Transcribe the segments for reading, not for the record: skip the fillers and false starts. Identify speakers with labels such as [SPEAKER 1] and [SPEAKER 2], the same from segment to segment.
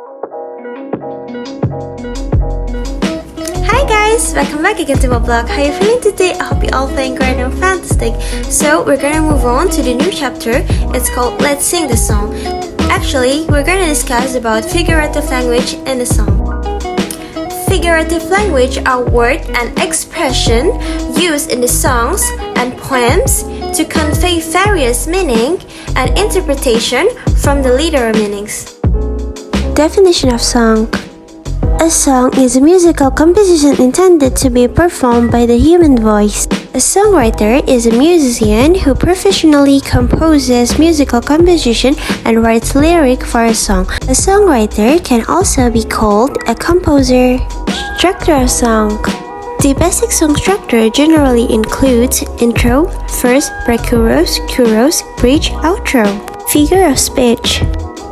[SPEAKER 1] Hi guys, welcome back again to my vlog. How are you feeling today? I hope you're all feeling great and fantastic. So we're gonna move on to the new chapter. It's called Let's Sing the Song. Actually, we're gonna discuss about figurative language in the song. Figurative language are words and expression used in the songs and poems to convey various meaning and interpretation from the literal meanings. Definition of song. A song is a musical composition intended to be performed by the human voice. A songwriter is a musician who professionally composes musical composition and writes lyric for a song. A songwriter can also be called a composer. Structure of song. The basic song structure generally includes intro, verse, pre-chorus, chorus, bridge, outro. Figure of speech.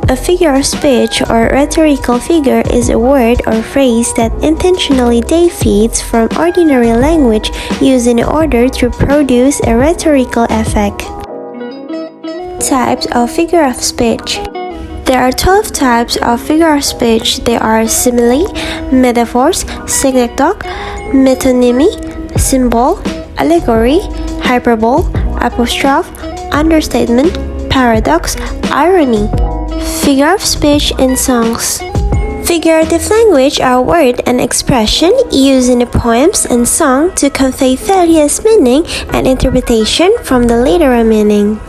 [SPEAKER 1] A figure of speech or rhetorical figure is a word or phrase that intentionally deviates from ordinary language used in order to produce a rhetorical effect. Types of figure of speech. There are 12 types of figure of speech. They are simile, metaphors, synecdoche, metonymy, symbol, allegory, hyperbole, apostrophe, understatement, paradox, irony. Figure of speech in songs. Figurative language are words and expression used in the poems and song to convey various meaning and interpretation from the literal meaning.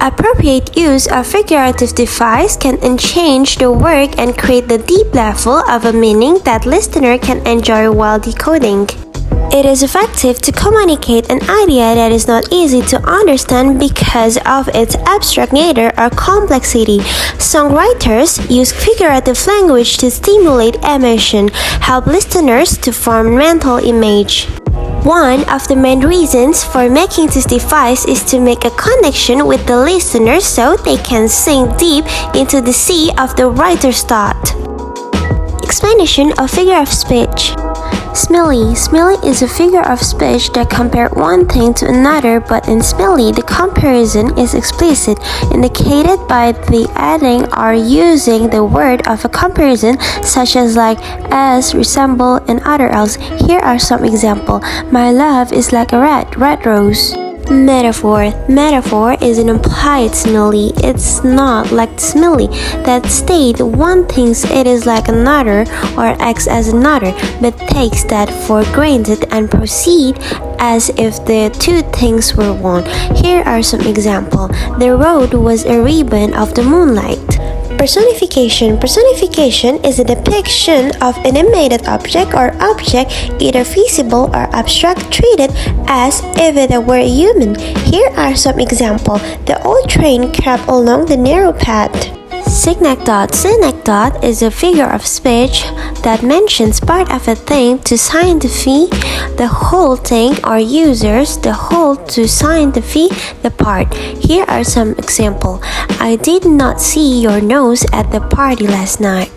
[SPEAKER 1] Appropriate use of figurative device can change the work and create the deep level of a meaning that listener can enjoy while decoding. It is effective to communicate an idea that is not easy to understand because of its abstract nature or complexity. Songwriters use figurative language to stimulate emotion, help listeners to form mental image. One of the main reasons for making this device is to make a connection with the listener so they can sink deep into the sea of the writer's thought. Explanation of figure of speech. Simile. Simile is a figure of speech that compares one thing to another, but in simile, the comparison is explicit, indicated by the adding or using the word of a comparison, such as like, as, resemble, and other else. Here are some examples. My love is like a red rose. Metaphor. Metaphor is an implied simile. It's not like simile that state one thinks it is like another or acts as another, but takes that for granted and proceed as if the two things were one. Here are some examples. The road was a ribbon of the moonlight. Personification. Personification is a depiction of an animated object or object, either visible or abstract, treated as if it were human. Here are some examples. The old train crept along the narrow path. Synecdoche. Synecdoche is a figure of speech that mentions part of a thing to signify the whole thing or uses the whole to signify the part. Here are some examples. I did not see your nose at the party last night.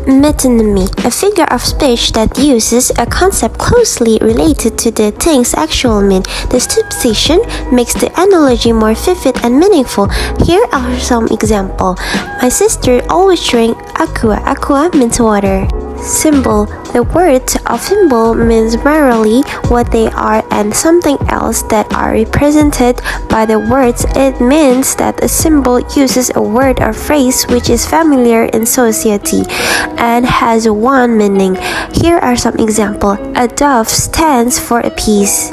[SPEAKER 1] Metonymy, a figure of speech that uses a concept closely related to the thing's actual meaning. The supposition makes the analogy more vivid and meaningful. Here are some examples. My sister always drank aqua. Aqua means water. Symbol. The word of symbol means merely what they are and something else that are represented by the words. It means that a symbol uses a word or phrase which is familiar in society and has one meaning. Here are some examples. A dove stands for a peace.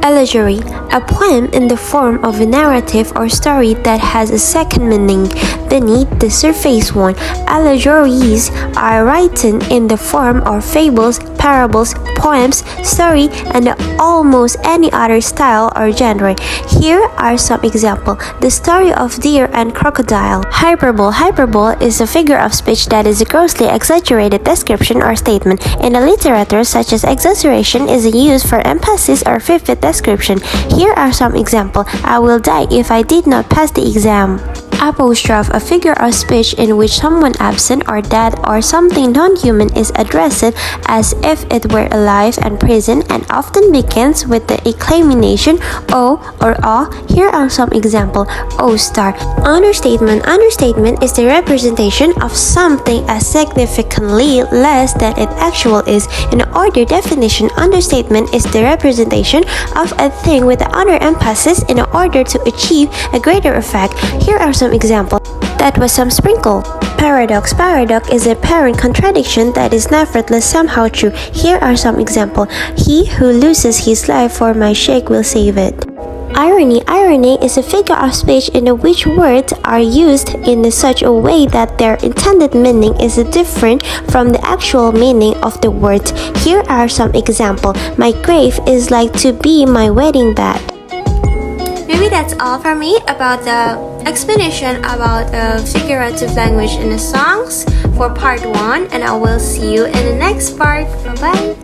[SPEAKER 1] Allegory, a poem in the form of a narrative or story that has a second meaning beneath the surface one. Allegories are written in the form of fables, parables, poems, story, and almost any other style or genre. Here are some examples. The story of deer and crocodile. Hyperbole. Hyperbole is a figure of speech that is a grossly exaggerated description or statement. In the literature, such as exaggeration is used for emphasis or vivid description. Here are some examples. I will die if I did not pass the exam. Apostrophe, a figure of speech in which someone absent or dead or something non-human is addressed as if it were alive and present, and often begins with the exclamation "oh" or "ah." Here are some examples. O star. Understatement. Understatement is the representation of something as significantly less than it actually is. In order definition, understatement is the representation of a thing with an under emphasis in order to achieve a greater effect. Here are some examples. That was some sprinkle. Paradox. Paradox is a apparent contradiction that is nevertheless somehow true. Here are some examples. He who loses his life for my sake will save it. Irony. Irony is a figure of speech in which words are used in such a way that their intended meaning is different from the actual meaning of the words. Here are some examples. My grave is like to be my wedding bed. Maybe that's all for me about the explanation about figurative language in the songs for part 1, and I will see you in the next part. Bye bye.